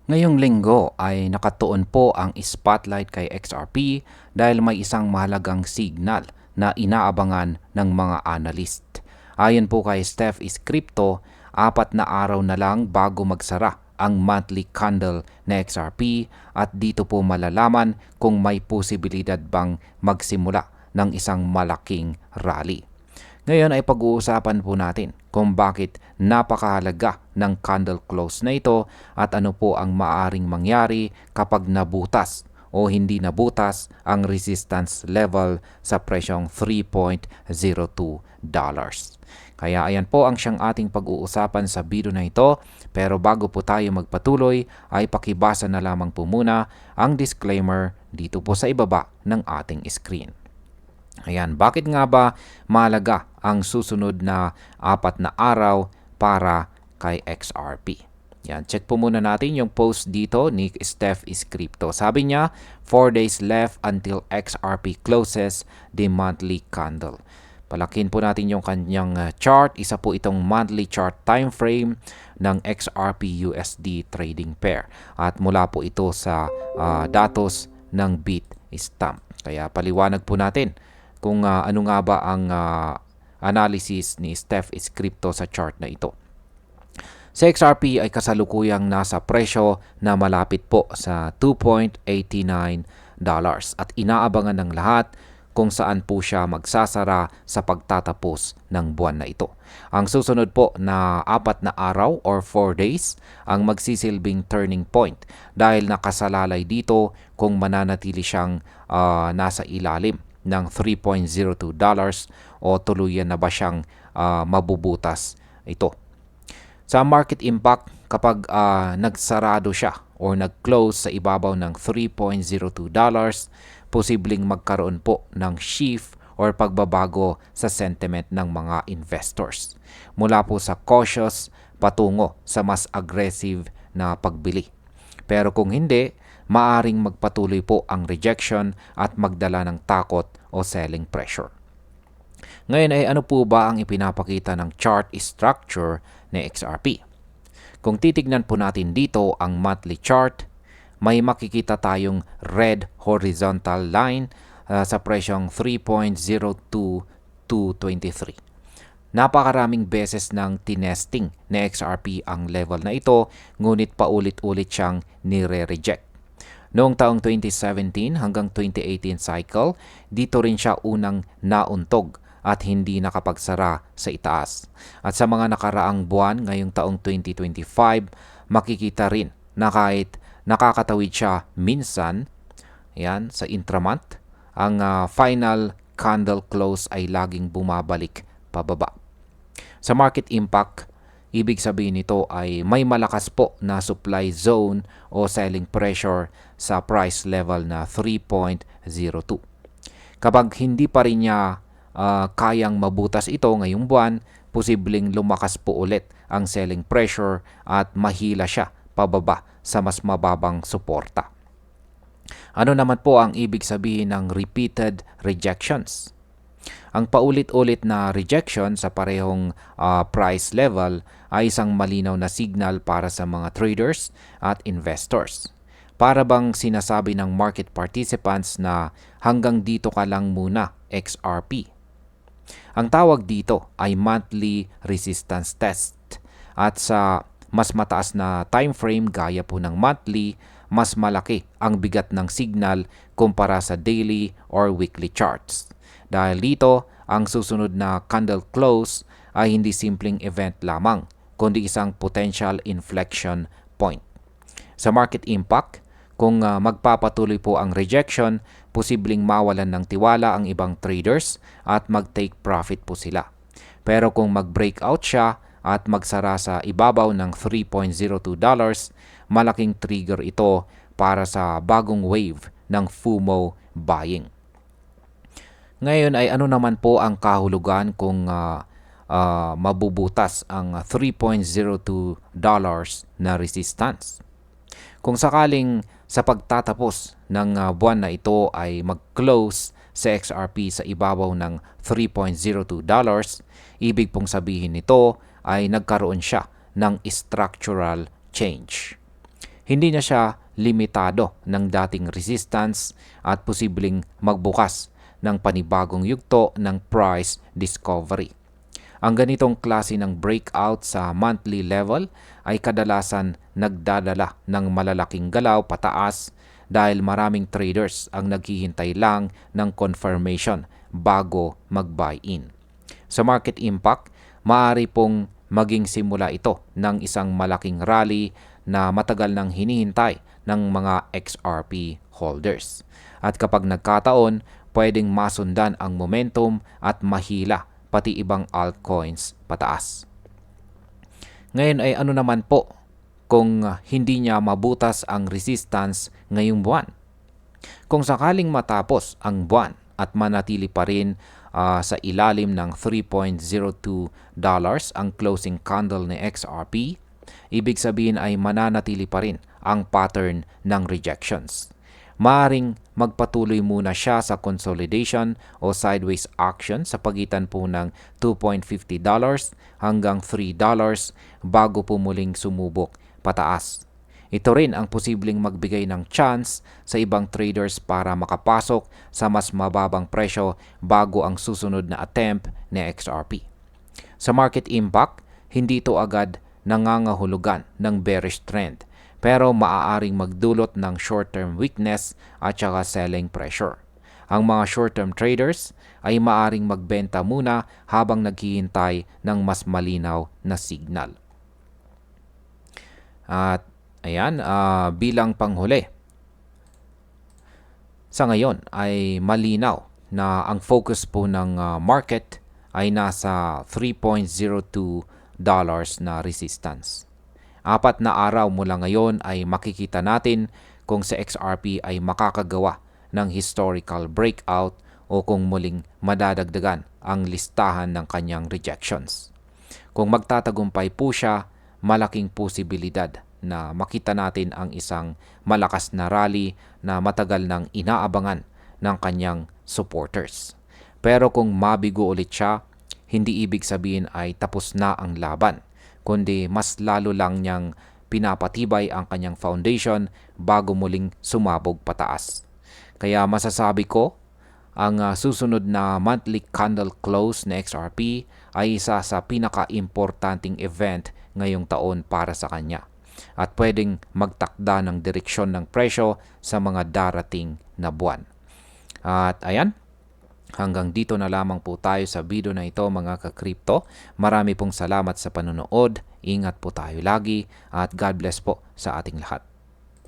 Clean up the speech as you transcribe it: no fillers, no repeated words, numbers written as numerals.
Ngayong linggo ay nakatuon po ang spotlight kay XRP dahil may isang mahalagang signal na inaabangan ng mga analyst. Ayon po kay Steph is Crypto, 4 na araw na lang bago magsara ang monthly candle na XRP at dito po malalaman kung may posibilidad bang magsimula ng isang malaking rally. Ngayon ay pag-uusapan po natin kung bakit napakahalaga ng candle close na ito at ano po ang maaaring mangyari kapag nabutas o hindi nabutas ang resistance level sa presyong $3.02. Kaya ayan po ang siyang ating pag-uusapan sa video na ito, pero bago po tayo magpatuloy ay pakibasa na lamang po muna ang disclaimer dito po sa ibaba ng ating screen. Ayan, bakit nga ba mahalaga ang susunod na 4 na araw para kay XRP? Yan, check po muna natin yung post dito ni Steph is Crypto. Sabi niya, 4 days left until XRP closes the monthly candle. Palakin po natin yung kanyang chart. Isa po itong monthly chart time frame ng XRP USD trading pair. At mula po ito sa datos ng Bitstamp. Kaya paliwanag po natin kung ano nga ba ang analysis ni Steph is Crypto sa chart na ito. Sa XRP ay kasalukuyang nasa presyo na malapit po sa $2.89 at inaabangan ng lahat kung saan po siya magsasara sa pagtatapos ng buwan na ito. Ang susunod po na 4 na araw or 4 days ang magsisilbing turning point dahil nakasalalay dito kung mananatili siyang nasa ilalim ng $3.02 o tuluyan na ba siyang mabubutas ito. Sa market impact, kapag nagsarado siya or nag-close sa ibabaw ng $3.02, posibleng magkaroon po ng shift or pagbabago sa sentiment ng mga investors. Mula po sa cautious patungo sa mas aggressive na pagbili. Pero kung hindi, maaring magpatuloy po ang rejection at magdala ng takot o selling pressure. Ngayon ay ano po ba ang ipinapakita ng chart structure ni XRP? Kung titignan po natin dito ang monthly chart, may makikita tayong red horizontal line sa presyong 3.02223. Napakaraming beses ng tinesting ni XRP ang level na ito, ngunit paulit-ulit siyang nire-reject. Noong taong 2017 hanggang 2018 cycle, dito rin siya unang nauntog at hindi nakapagsara sa itaas. At sa mga nakaraang buwan ngayong taong 2025, makikita rin na kahit nakakatawid siya minsan, yan, sa intramonth, ang final candle close ay laging bumabalik pababa. Sa market impact, ibig sabihin nito ay may malakas po na supply zone o selling pressure sa price level na 3.02. Kapag hindi pa rin niya kayang mabutas ito ngayong buwan, posibleng lumakas po ulit ang selling pressure at mahila siya pababa sa mas mababang suporta. Ano naman po ang ibig sabihin ng repeated rejections? Ang paulit-ulit na rejection sa parehong price level ay isang malinaw na signal para sa mga traders at investors. Para bang sinasabi ng market participants na hanggang dito ka lang muna, XRP. Ang tawag dito ay monthly resistance test at sa mas mataas na time frame gaya po ng monthly, mas malaki ang bigat ng signal kumpara sa daily or weekly charts. Dahil dito, ang susunod na candle close ay hindi simpleng event lamang, kundi isang potential inflection point. Sa market impact, kung magpapatuloy po ang rejection, posibleng mawalan ng tiwala ang ibang traders at mag-take profit po sila. Pero kung mag-breakout siya at magsara sa ibabaw ng $3.02, malaking trigger ito para sa bagong wave ng FOMO buying. Ngayon ay ano naman po ang kahulugan kung mabubutas ang $3.02 na resistance? Kung sakaling sa pagtatapos ng buwan na ito ay mag-close sa XRP sa ibabaw ng $3.02, ibig pong sabihin nito ay nagkaroon siya ng structural change. Hindi na siya limitado ng dating resistance at posibleng magbukas ng panibagong yugto ng price discovery. Ang ganitong klase ng breakout sa monthly level ay kadalasan nagdadala ng malalaking galaw pataas dahil maraming traders ang naghihintay lang ng confirmation bago mag-buy in. Sa market impact, maaari pong maging simula ito ng isang malaking rally na matagal nang hinihintay ng mga XRP holders. At kapag nagkataon, pwedeng masundan ang momentum at mahila pati ibang altcoins pataas. Ngayon ay ano naman po kung hindi niya mabutas ang resistance ngayong buwan? Kung sakaling matapos ang buwan at manatili pa rin sa ilalim ng $3.02 ang closing candle ni XRP, ibig sabihin ay mananatili pa rin ang pattern ng rejections. Maaring magpatuloy muna siya sa consolidation o sideways action sa pagitan po ng $2.50 hanggang $3 bago po muling sumubok pataas. Ito rin ang posibleng magbigay ng chance sa ibang traders para makapasok sa mas mababang presyo bago ang susunod na attempt ni XRP. Sa market impact, hindi ito agad nangangahulugan ng bearish trend, pero maaaring magdulot ng short-term weakness at saka selling pressure. Ang mga short-term traders ay maaaring magbenta muna habang naghihintay ng mas malinaw na signal. At ayan, bilang panghuli, sa ngayon ay malinaw na ang focus po ng market ay nasa $3.02 na resistance. 4 na araw mula ngayon ay makikita natin kung sa XRP ay makakagawa ng historical breakout o kung muling madadagdagan ang listahan ng kanyang rejections. Kung magtatagumpay po siya, malaking posibilidad na makita natin ang isang malakas na rally na matagal nang inaabangan ng kanyang supporters. Pero kung mabigo ulit siya, hindi ibig sabihin ay tapos na ang laban, kundi mas lalo lang niyang pinapatibay ang kanyang foundation bago muling sumabog pataas. Kaya masasabi ko, ang susunod na monthly candle close na XRP ay isa sa pinaka-importanting event ngayong taon para sa kanya at pwedeng magtakda ng direksyon ng presyo sa mga darating na buwan. At ayan, hanggang dito na lamang po tayo sa video na ito mga ka-crypto. Marami pong salamat sa panonood. Ingat po tayo lagi at God bless po sa ating lahat.